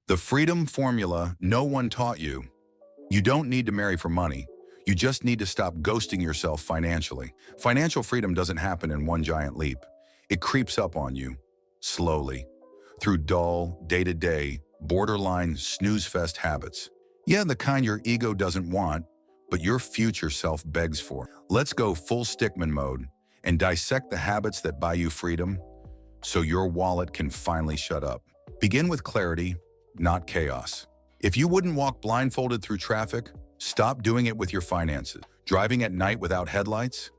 The freedom formula no one taught you. You don't need to marry for money. You just need to stop ghosting yourself financially. Financial freedom doesn't happen in one giant leap. It creeps up on you, slowly, through dull, day-to-day, borderline snooze-fest habits. Yeah, the kind your ego doesn't want, but your future self begs for. Let's go full stickman mode and dissect the habits that buy you freedom so your wallet can finally shut up. Begin with clarity, not chaos. If you wouldn't walk blindfolded through traffic, stop doing it with your finances. Driving at night without headlights?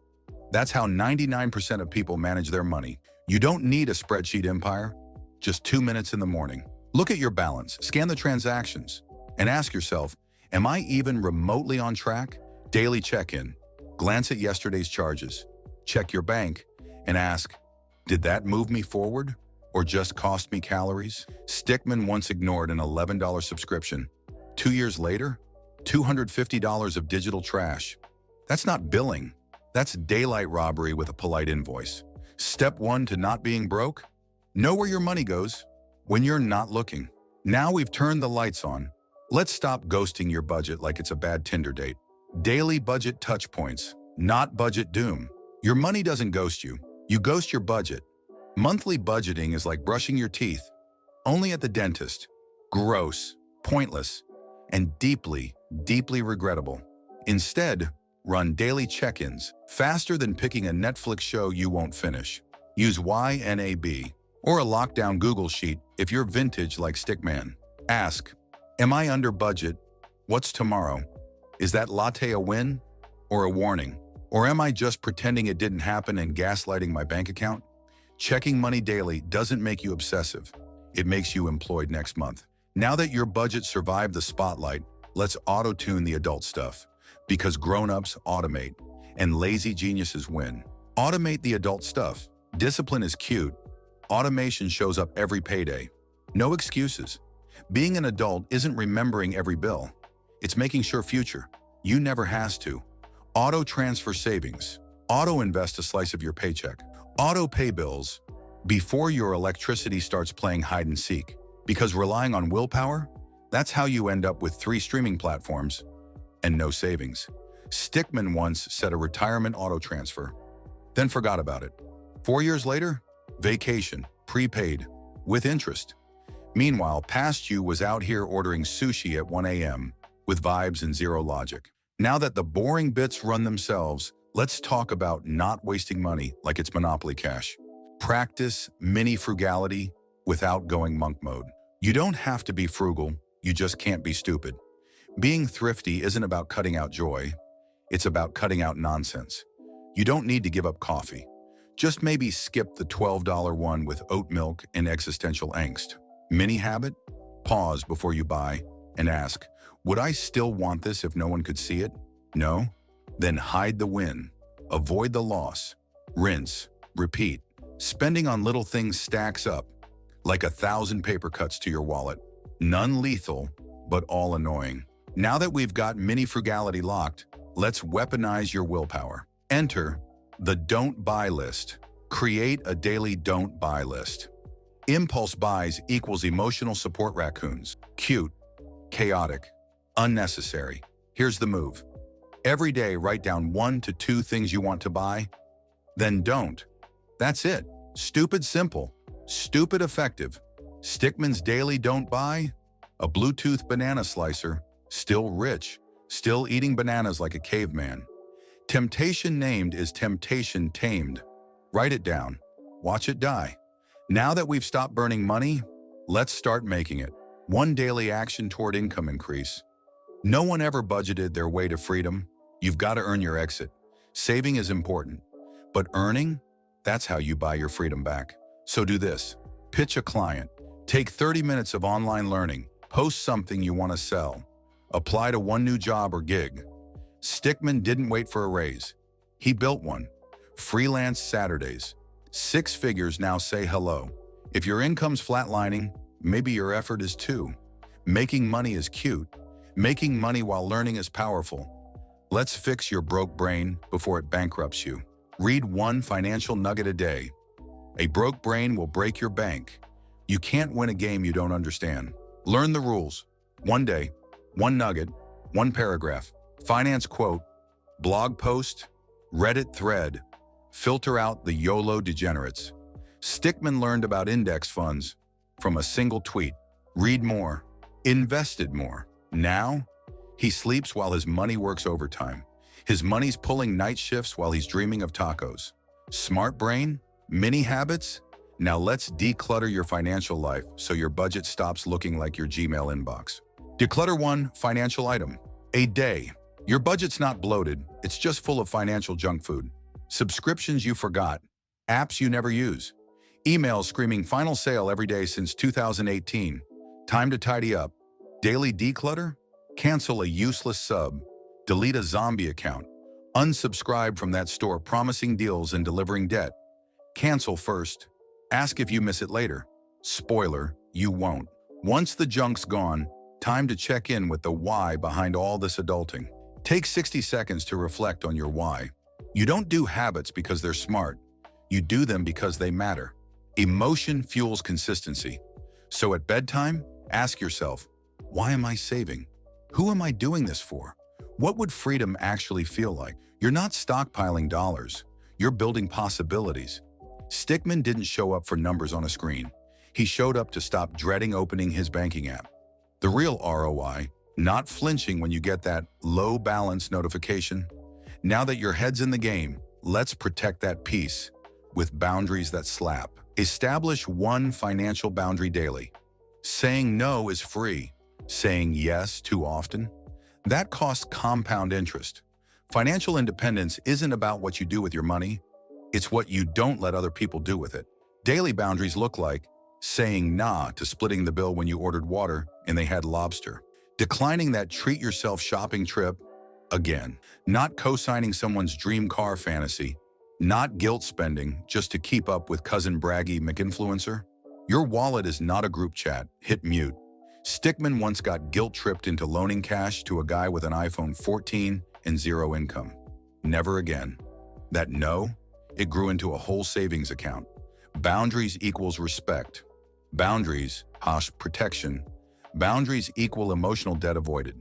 That's how 99% of people manage their money. You don't need a spreadsheet empire, just 2 minutes in the morning. Look at your balance, scan the transactions, and ask yourself, am I even remotely on track? Daily check-in. Glance at yesterday's charges. Check your bank and ask, did that move me forward or just cost me calories? Stickman once ignored an $11 subscription. 2 years later, $250 of digital trash. That's not billing. That's daylight robbery with a polite invoice. Step 1 to not being broke? Know where your money goes when you're not looking. Now we've turned the lights on. Let's stop ghosting your budget like it's a bad Tinder date. Daily budget touch points, not budget doom. Your money doesn't ghost you. You ghost your budget. Monthly budgeting is like brushing your teeth, only at the dentist. Gross, pointless, and deeply, deeply regrettable. Instead, run daily check-ins, faster than picking a Netflix show you won't finish. Use YNAB or a lockdown Google Sheet if you're vintage like Stickman. Ask, am I under budget? What's tomorrow? Is that latte a win or a warning? Or am I just pretending it didn't happen and gaslighting my bank account? Checking money daily doesn't make you obsessive. It makes you employed next month. Now that your budget survived the spotlight, let's auto-tune the adult stuff. Because grown-ups automate and lazy geniuses win. Automate the adult stuff. Discipline is cute. Automation shows up every payday. No excuses. Being an adult isn't remembering every bill. It's making sure future. You never has to. Auto transfer savings. Auto invest a slice of your paycheck. Auto pay bills before your electricity starts playing hide and seek. Because relying on willpower, that's how you end up with 3 streaming platforms and no savings. Stickman once set a retirement auto transfer, then forgot about it. 4 years later, vacation, prepaid, with interest. Meanwhile, past you was out here ordering sushi at 1 a.m. with vibes and zero logic. Now that the boring bits run themselves, let's talk about not wasting money like it's Monopoly cash. Practice mini-frugality without going monk mode. You don't have to be frugal, you just can't be stupid. Being thrifty isn't about cutting out joy, it's about cutting out nonsense. You don't need to give up coffee. Just maybe skip the $12 one with oat milk and existential angst. Mini habit? Pause before you buy and ask, would I still want this if no one could see it? No? Then hide the win. Avoid the loss. Rinse. Repeat. Spending on little things stacks up, like 1,000 paper cuts to your wallet. None lethal, but all annoying. Now that we've got mini-frugality locked, let's weaponize your willpower. Enter the don't buy list. Create a daily don't buy list. Impulse buys equals emotional support raccoons. Cute, chaotic, unnecessary. Here's the move. Every day, write down 1 to 2 things you want to buy, then don't. That's it. Stupid simple, stupid effective. Stickman's daily don't buy? A Bluetooth banana slicer, still rich, still eating bananas like a caveman. Temptation named is temptation tamed. Write it down. Watch it die. Now that we've stopped burning money, let's start making it. 1 daily action toward income increase. No one ever budgeted their way to freedom. You've got to earn your exit. Saving is important, but earning, that's how you buy your freedom back. So do this. Pitch a client. Take 30 minutes of online learning. Post something you want to sell. Apply to 1 new job or gig. Stickman didn't wait for a raise. He built one. Freelance Saturdays. 6 figures now say hello. If your income's flatlining, maybe your effort is too. Making money is cute. Making money while learning is powerful. Let's fix your broke brain before it bankrupts you. Read 1 financial nugget a day. A broke brain will break your bank. You can't win a game you don't understand. Learn the rules. One day, one nugget, one paragraph, finance quote, blog post, Reddit thread. Filter out the YOLO degenerates. Stickman learned about index funds from a single tweet. Read more, invested more. Now, he sleeps while his money works overtime. His money's pulling night shifts while he's dreaming of tacos. Smart brain? Mini habits? Now let's declutter your financial life so your budget stops looking like your Gmail inbox. Declutter 1 financial item a day. Your budget's not bloated, it's just full of financial junk food. Subscriptions you forgot, apps you never use, emails screaming final sale every day since 2018. Time to tidy up. Daily declutter? Cancel a useless sub, delete a zombie account, unsubscribe from that store promising deals and delivering debt. Cancel first. Ask if you miss it later. Spoiler, you won't. Once the junk's gone, time to check in with the why behind all this adulting. Take 60 seconds to reflect on your why. You don't do habits because they're smart. You do them because they matter. Emotion fuels consistency. So at bedtime, ask yourself, why am I saving? Who am I doing this for? What would freedom actually feel like? You're not stockpiling dollars. You're building possibilities. Stickman didn't show up for numbers on a screen. He showed up to stop dreading opening his banking app. The real ROI, not flinching when you get that low balance notification. Now that your head's in the game, let's protect that peace with boundaries that slap. Establish 1 financial boundary daily. Saying no is free. Saying yes too often? That costs compound interest. Financial independence isn't about what you do with your money. It's what you don't let other people do with it. Daily boundaries look like saying nah to splitting the bill when you ordered water and they had lobster. Declining that treat yourself shopping trip again. Not co-signing someone's dream car fantasy. Not guilt spending just to keep up with cousin braggy McInfluencer. Your wallet is not a group chat. Hit mute. Stickman once got guilt-tripped into loaning cash to a guy with an iPhone 14 and 0 income. Never again. That no? It grew into a whole savings account. Boundaries equals respect. Boundaries, protection. Boundaries equal emotional debt avoided.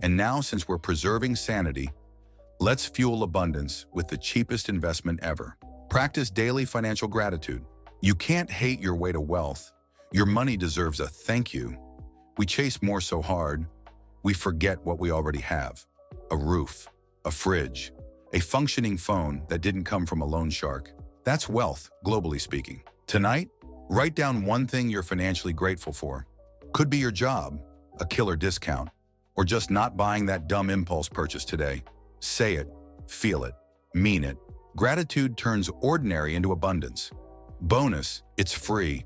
And now, since we're preserving sanity, let's fuel abundance with the cheapest investment ever. Practice daily financial gratitude. You can't hate your way to wealth. Your money deserves a thank you. We chase more so hard, we forget what we already have. A roof, a fridge, a functioning phone that didn't come from a loan shark. That's wealth, globally speaking. Tonight, write down 1 thing you're financially grateful for. Could be your job, a killer discount, or just not buying that dumb impulse purchase today. Say it, feel it, mean it. Gratitude turns ordinary into abundance. Bonus, it's free.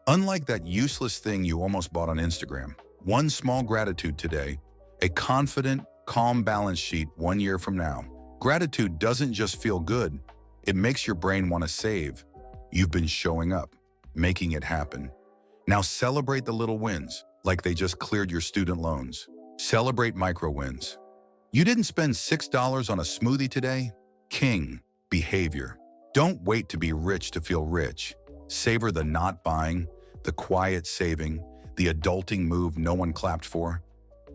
Unlike that useless thing you almost bought on Instagram. 1 small gratitude today, a confident, calm balance sheet 1 year from now. Gratitude doesn't just feel good, it makes your brain want to save. You've been showing up, making it happen. Now celebrate the little wins, like they just cleared your student loans. Celebrate micro wins. You didn't spend $6 on a smoothie today? King, behavior. Don't wait to be rich to feel rich. Savor the not buying, the quiet saving, the adulting move no one clapped for.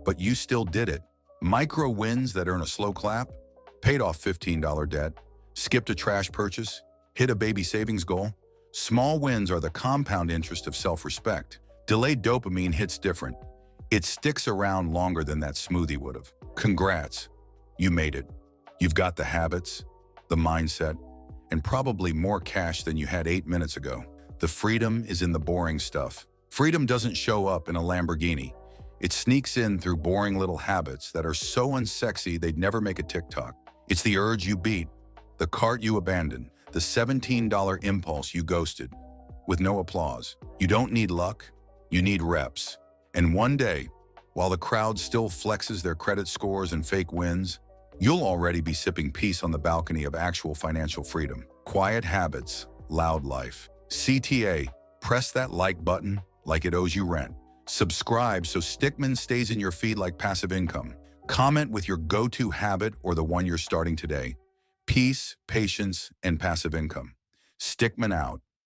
But you still did it. Micro wins that earn a slow clap, paid off $15 debt, skipped a trash purchase, hit a baby savings goal. Small wins are the compound interest of self-respect. Delayed dopamine hits different. It sticks around longer than that smoothie would have. Congrats, you made it. You've got the habits, the mindset, and probably more cash than you had 8 minutes ago. The freedom is in the boring stuff. Freedom doesn't show up in a Lamborghini. It sneaks in through boring little habits that are so unsexy they'd never make a TikTok. It's the urge you beat, the cart you abandoned, the $17 impulse you ghosted, with no applause. You don't need luck, you need reps. And one day, while the crowd still flexes their credit scores and fake wins, you'll already be sipping peace on the balcony of actual financial freedom. Quiet habits, loud life. CTA, press that like button like it owes you rent. Subscribe so Stickman stays in your feed like passive income. Comment with your go-to habit or the one you're starting today. Peace, patience, and passive income. Stickman out.